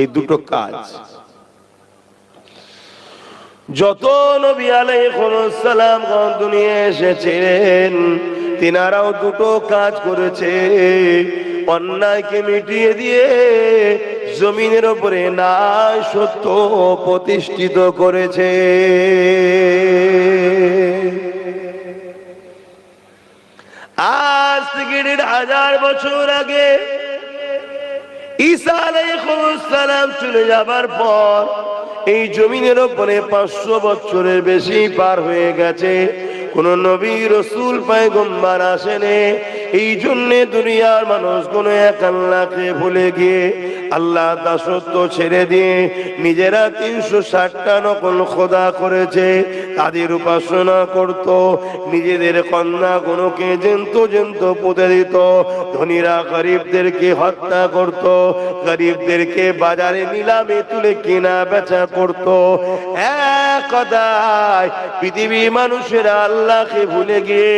এই দুটো কাজ যত নবী আলাইহিস সালাম দুনিয়ায় এসেছিলেন তিনারাও দুটো কাজ করেছে। অন্যায়কে মিটিয়ে দিয়ে জমিনের উপরে ন্যায় সত্য প্রতিষ্ঠিত করেছে। আজ থেকে ১,৫০০ বছর আগে ঈসা আলাইহিস সালাম চলে যাবার পর এই জমিনের উপরে ৫০০ বছরের বেশি পার হয়ে গেছে, কোন নবী রাসূল পয়গম্বর আসেনি। এই জন্য দুনিয়ার মানুষ কোন এক আল্লাহকে ভুলে গিয়ে আল্লাহ দাসত্ব ছেড়ে দিয়ে নিজেরা ৩৬০টা নকল খোদা করেছে, তাদের উপাসনা করত, নিজেদের কন্যা গুলোকে জেন্ত পুঁতে দিত, ধনীরা গরিবদেরকে হত্যা করত, গরিবদেরকে বাজারে নিলামে তুলে কেনা বেচা করত। এক কথায় পৃথিবীর মানুষেরা আল্লাহকে ভুলে গিয়ে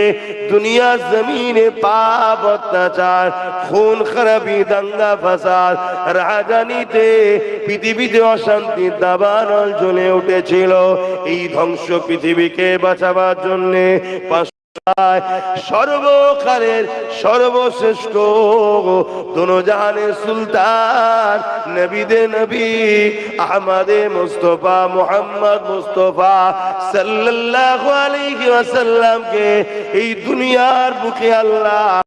দুনিয়ার জমিনে পাপ অত্যাচার খুন খারাপি দাঙ্গা ফাসাদ রাজনীতিতে পৃথিবীতে অশান্তির দাবানল জ্বলে উঠেছিল। এই ধ্বংস পৃথিবীকে বাঁচাবার জন্য সর্বকালের সর্বশ্রেষ্ঠ দোনোজাহানের সুলতান নবীদের নবী আহমদে মুস্তফা মুহাম্মদ মুস্তফা সাল্লাল্লাহু আলাইহি ওয়াসাল্লামকে এই দুনিয়ার বুকে আল্লাহ